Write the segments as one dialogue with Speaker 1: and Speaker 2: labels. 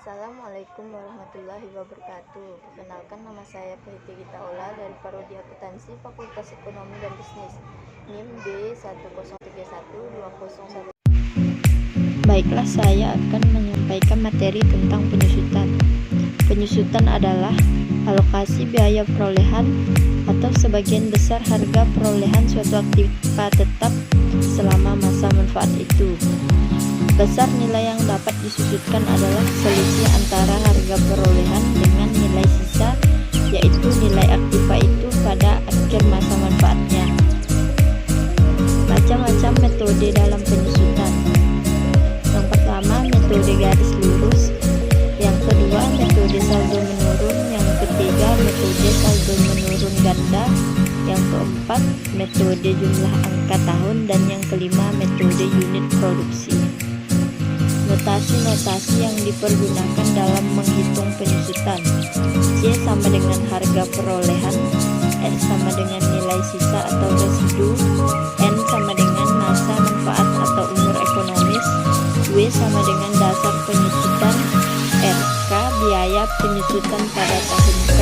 Speaker 1: Assalamualaikum warahmatullahi wabarakatuh. Perkenalkan, nama saya Priti Gita Ola dari Prodi Akuntansi Fakultas Ekonomi dan Bisnis, NIM B1031201. Baiklah, saya akan menyampaikan materi tentang penyusutan. Penyusutan adalah alokasi biaya perolehan atau sebagian besar harga perolehan suatu aktiva tetap selama masa manfaat itu. Besar nilai yang dapat disusutkan adalah selisih antara harga perolehan dengan nilai sisa, yaitu nilai aktiva itu pada akhir masa manfaatnya. Macam-macam metode dalam penyusutan. Yang pertama, metode garis lurus. Yang kedua, metode saldo menurun. Yang ketiga, metode saldo menurun ganda. Yang keempat, metode jumlah angka tahun. Dan yang kelima, metode unit produksi. Notasi-notasi yang dipergunakan dalam menghitung penyusutan. C sama dengan harga perolehan, S sama dengan nilai sisa atau residu, N sama dengan masa manfaat atau umur ekonomis, W sama dengan dasar penyusutan, RK biaya penyusutan pada tahun K,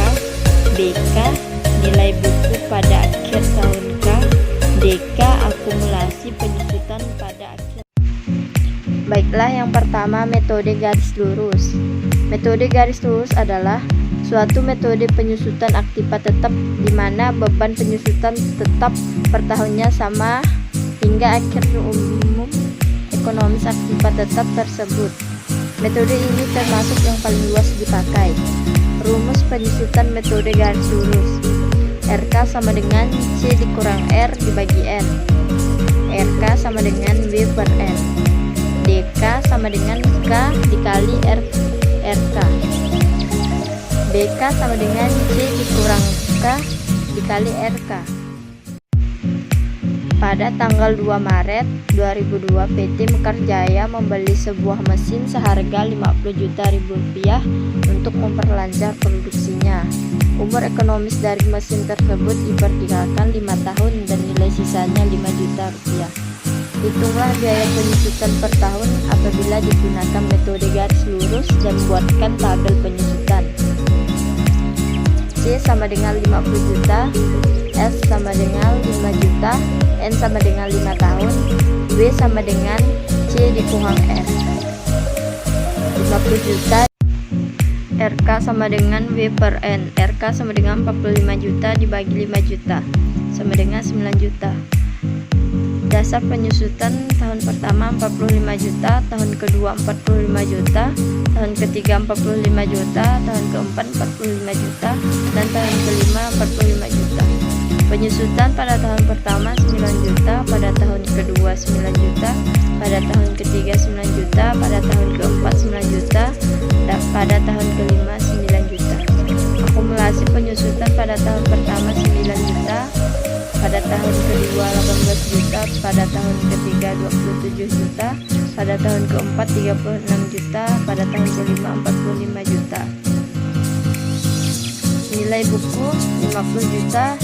Speaker 1: BK nilai buku pada akhir tahun K, DK akumulasi penyusutan pada akhir. Baiklah, yang pertama, metode garis lurus. Metode garis lurus adalah suatu metode penyusutan aktiva tetap di mana beban penyusutan tetap per tahunnya sama hingga akhir umum ekonomis aktiva tetap tersebut. Metode ini termasuk yang paling luas dipakai. Rumus penyusutan metode garis lurus. RK sama dengan C dikurang R dibagi N. RK sama dengan W per N. DK sama dengan K dikali RK. BK sama dengan C dikurang K dikali RK. Pada tanggal 2 Maret 2002, PT Mekarjaya membeli sebuah mesin seharga 50 juta rupiah untuk memperlancar produksinya. Umur ekonomis dari mesin tersebut diperkirakan 5 tahun dan nilai sisanya 5 juta rupiah. Hitunglah biaya penyusutan per tahun apabila digunakan metode garis lurus dan buatkan tabel penyusutan. C sama dengan 50 juta, S sama dengan 5 juta, N sama dengan 5 tahun, W sama dengan C dikurang S. 50 juta, RK sama dengan W per N. RK sama dengan 45 juta dibagi 5 juta sama dengan 9 juta. Dasar penyusutan tahun pertama 45 juta, tahun kedua 45 juta, tahun ketiga 45 juta, tahun keempat 45 juta, dan tahun kelima 45 juta. Penyusutan pada tahun pertama 9 juta, pada tahun kedua 9 juta, pada tahun ketiga 9 juta, pada tahun keempat 9 juta, dan pada tahun kelima 9 juta. Akumulasi penyusutan pada tahun pertama 9 juta, pada tahun kedua 18 juta, pada tahun ketiga 27 juta, pada tahun keempat 36 juta, pada tahun kelima 45 juta. Nilai buku 50 juta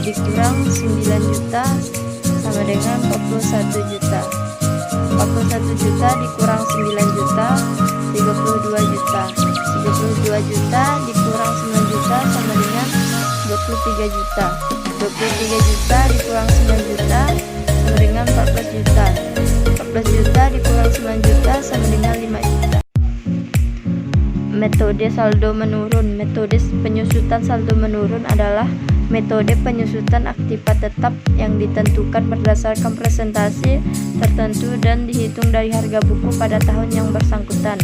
Speaker 1: dikurang 9 juta sama dengan 41 juta. 41 juta dikurang 9 juta 32 juta. 32 juta dikurang 9 juta sama dengan 23 juta. 23 juta dikurang 9 juta sama dengan 14 juta. 14 juta dikurang 9 juta sama dengan 5 juta. Metode saldo menurun. Metode penyusutan saldo menurun adalah metode penyusutan aktiva tetap yang ditentukan berdasarkan presentasi tertentu dan dihitung dari harga buku pada tahun yang bersangkutan.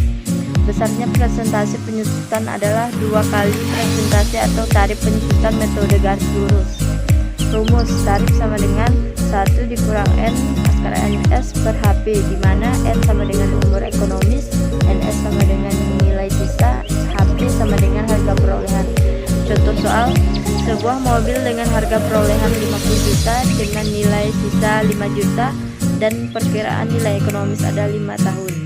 Speaker 1: Besarnya presentasi penyusutan adalah 2 kali presentasi atau tarif penyusutan metode garis lurus. Rumus tarif sama dengan 1 dikurang N akar NS per HP, di mana N sama dengan umur ekonomis, NS sama dengan nilai sisa, HP sama dengan harga perolehan. Contoh soal, sebuah mobil dengan harga perolehan 50 juta dengan nilai sisa 5 juta dan perkiraan nilai ekonomis ada 5 tahun.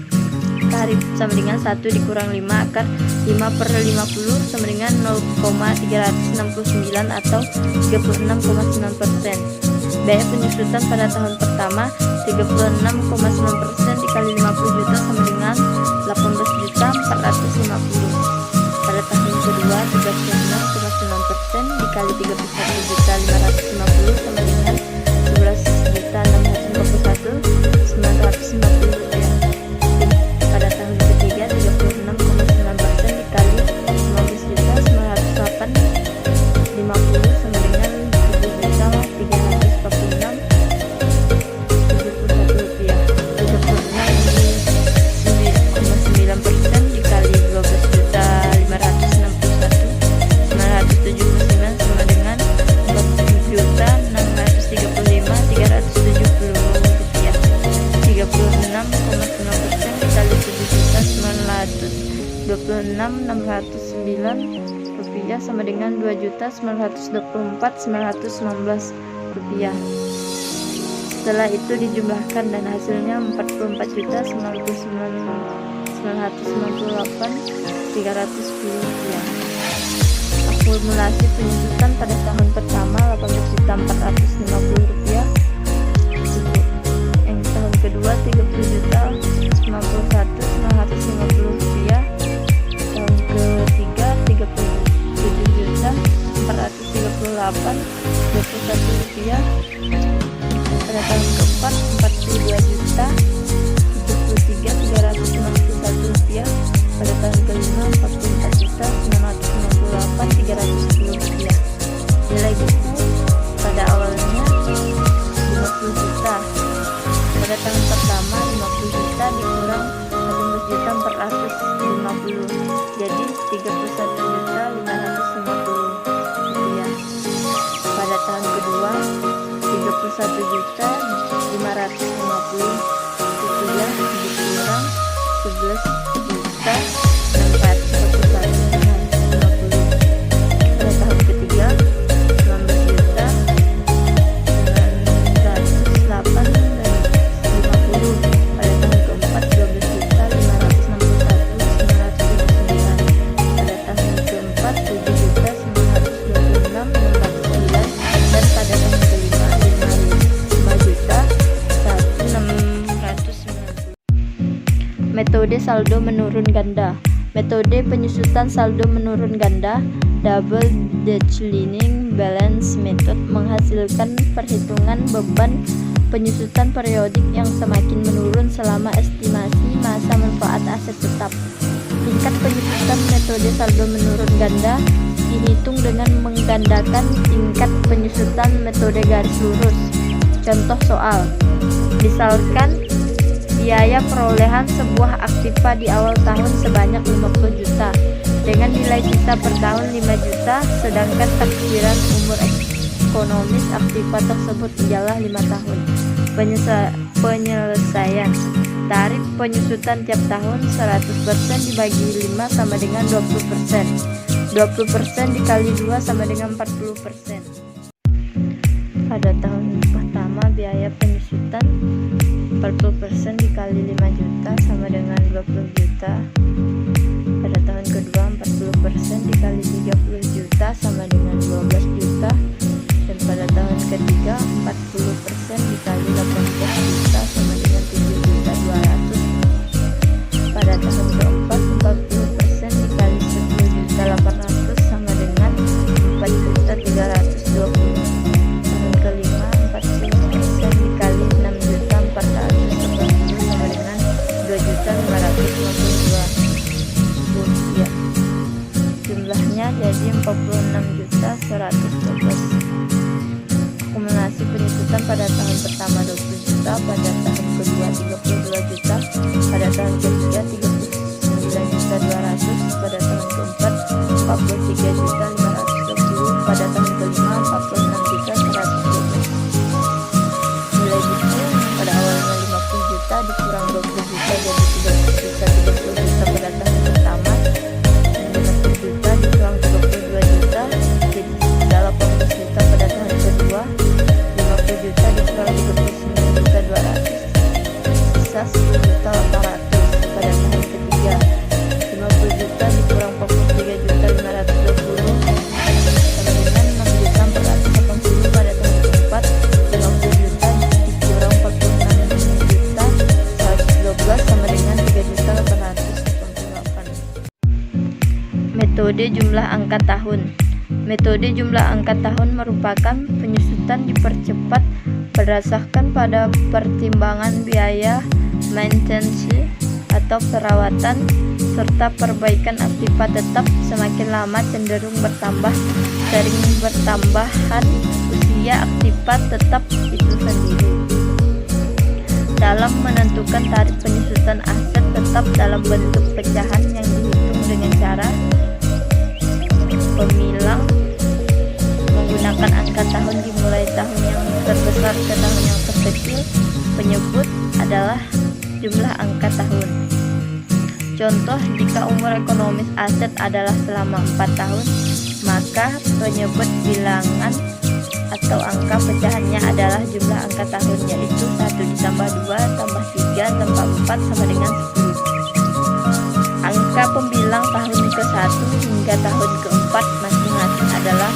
Speaker 1: Tarif sama dengan 1 dikurang 5 akar 5 per 50 sama dengan 0,369 atau 36,9%. Biaya penyusutan pada tahun pertama 36,9% dikali 50 juta sama dengan 18.400 Pada tahun kedua 36,9% dikali 31.550 sama dengan 11.641.950 rupiah. Pada tahun ketiga 36,9% dikali 15.908.50 sama dengan 7.346.71 rupiah. 36,9% dikali 12.561.979 sama dengan 4.635.370 rupiah. 36,9% dikali 7.926.609 rupiah sama dengan 2.924.919 rupiah. Setelah itu dijumlahkan dan hasilnya 44.998.310 rupiah. Akumulasi penyusutan pada tahun pertama 18.450 rupiah. Yang tahun kedua 30.091.950 rupiah. Tahun ketiga 37.438.21 rupiah. Pada tahun keempat 42.073.391 rupiah. Pada tahun kelima 44.998.310 rupiah. Nilai buku pada awalnya 50 juta. Pada tahun pertama 50 juta dikurang 14.450, jadi 31.550 rupiah. Pada tahun kedua 31.550 rupiah dikurang 11.441.950. Pada tahun ketiga 19.908.50. Pada tahun keempat 12.561.979. Pada tahun keempat 7.926.609. Dan pada tahun kelima 5.106.690. Metode saldo menurun ganda. Metode penyusutan saldo menurun ganda double declining balance method menghasilkan perhitungan beban penyusutan periodik yang semakin menurun selama estimasi masa manfaat aset tetap. Tingkat penyusutan metode saldo menurun ganda dihitung dengan menggandakan tingkat penyusutan metode garis lurus. Contoh soal, misalkan biaya perolehan sebuah aktiva di awal tahun sebanyak 50 juta dengan nilai sisa per tahun 5 juta, sedangkan taksiran umur ekonomis aktiva tersebut ialah 5 tahun. Penyelesaian tarif penyusutan tiap tahun 100% dibagi 5 sama dengan 20%. 20% dikali 2 sama dengan 40%. Pada tahun pertama biaya penyusutan 40% dikali 5 juta sama dengan 20 juta. Pada tahun kedua 40% dikali 30 juta sama dengan 12 juta. Dan pada tahun ketiga 40% dikali 18 juta sama dengan 7.200. Pada tahun keempat 40% dikali 10.800 sama dengan 4.320. Tahun kelima 40% dikali 6.440 sama dengan 2.552 rupiah. Jumlahnya jadi 46.112. Akumulasi penyusutan pada tahun pertama 20 juta, pada tahun kedua 32 juta, pada tahun ketiga 39.200, pada tahun keempat 43.520, pada tahun kelima 46.112. Nilai buku pada awalnya 50 juta dikurang 20 juta jadi 30 juta pada tahun pertama, dan 50 juta dikurang 22 juta jadi sisa 18 juta pada tahun kedua, 50 juta dikurang 39.200 sisa 10.800 pada tahun ketiga, 50 juta dikurang 43.520 sama dengan 6.480 pada tahun keempat, 50 juta dikurang 46.112 sama dengan 3.888. Metode jumlah angka tahun. Metode jumlah angka tahun merupakan penyusutan dipercepat berdasarkan pada pertimbangan biaya maintenance atau perawatan serta perbaikan aktiva tetap. Semakin lama cenderung bertambah sering bertambahan usia aktiva tetap itu sendiri. Dalam menentukan tarif penyusutan aset tetap dalam bentuk pecahan yang dihitung dengan cara pemilang menggunakan angka tahun dimulai tahun yang terbesar ke tahun yang terkecil. Penyebut adalah jumlah angka tahun. Contoh, jika umur ekonomis aset adalah selama 4 tahun, maka penyebut bilangan atau angka pecahannya adalah jumlah angka tahun, yaitu 1 ditambah 2 tambah 3 tambah 4 sama dengan 10. Angka pembilang tahun ke-1 hingga tahun ke-4 masing-masing adalah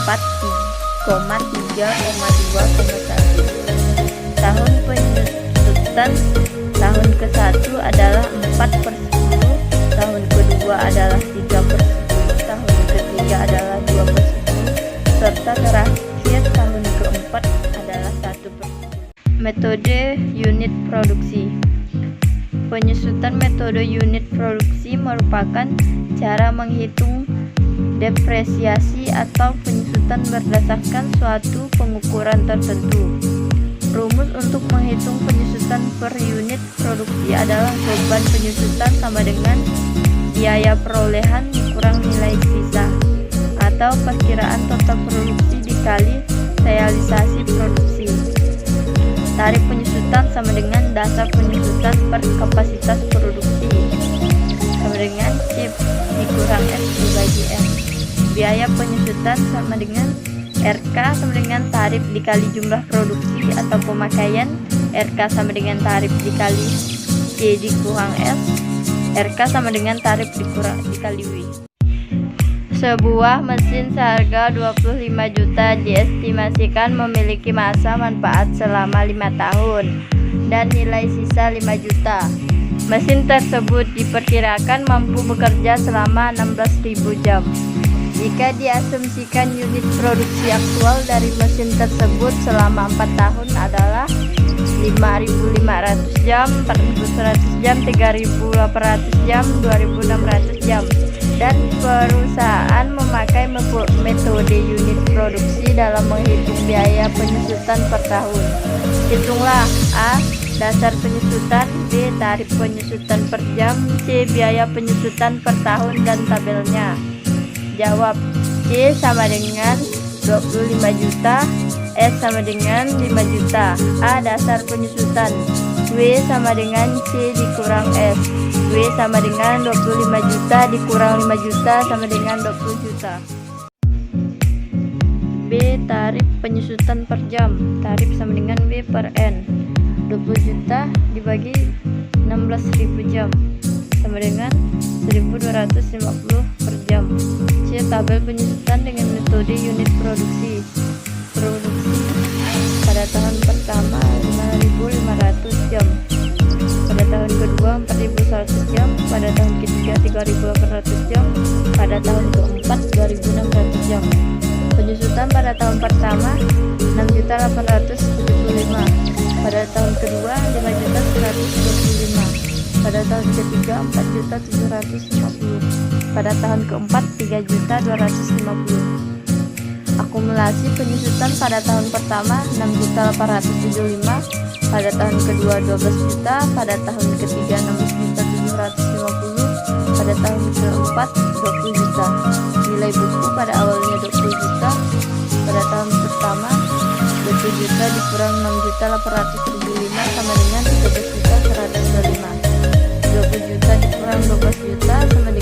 Speaker 1: 4,3,2,1. Tahun penyusutan tahun ke-1 adalah 4/10, tahun kedua adalah 3/10, tahun ketiga adalah 2/10, serta terakhir tahun keempat adalah 1/10. Metode unit produksi. Penyusutan metode unit produksi merupakan cara menghitung depresiasi atau penyusutan berdasarkan suatu pengukuran tertentu. Rumus untuk menghitung penyusutan per unit produksi adalah beban penyusutan sama dengan biaya perolehan dikurang nilai sisa, atau perkiraan total produksi dikali realisasi produksi. Tarif penyusutan sama dengan dasar penyusutan per kapasitas produksi sama dengan C dikurang S dibagi N. Biaya penyusutan sama dengan RK sama dengan tarif dikali jumlah produksi atau pemakaian. RK sama dengan tarif dikali C dikurang S. RK sama dengan tarif dikali W. Sebuah mesin seharga 25 juta diestimasikan memiliki masa manfaat selama 5 tahun dan nilai sisa 5 juta. Mesin tersebut diperkirakan mampu bekerja selama 16.000 jam. Jika diasumsikan unit produksi aktual dari mesin tersebut selama 4 tahun adalah 5.500 jam, 4.100 jam, 3.800 jam, 2.600 jam, dan perusahaan memakai metode unit produksi dalam menghitung biaya penyusutan per tahun. Hitunglah: A. Dasar penyusutan, B. Tarif penyusutan per jam, C. Biaya penyusutan per tahun dan tabelnya. Jawab: C sama dengan 25 juta, S sama dengan 5 juta. A. Dasar penyusutan. W sama dengan C dikurang S. W sama dengan 25 juta dikurang 5 juta sama dengan 20 juta. B. Tarif penyusutan per jam. Tarif sama dengan W per N. 20 juta dibagi 16.000 jam sama dengan 1.250 per jam. C. Tabel penyusutan dengan metode unit produksi. Produksi pada tahun pertama 5.500 jam, pada tahun kedua 4.100 jam, pada tahun ketiga 3.800 jam, pada tahun keempat 2.600 jam. Penyusutan pada tahun pertama 6.875, pada tahun kedua 5.125, pada tahun ketiga 4.750, pada tahun keempat 3.250. Akumulasi penyusutan pada tahun pertama 6.875, pada tahun kedua 12 juta, pada tahun ketiga 16.750, pada tahun keempat 20 juta. Nilai buku pada awalnya 20 juta, pada tahun pertama 20 juta dikurang 6.875 sama dengan 13.125. 20 juta dikurang 12 juta sama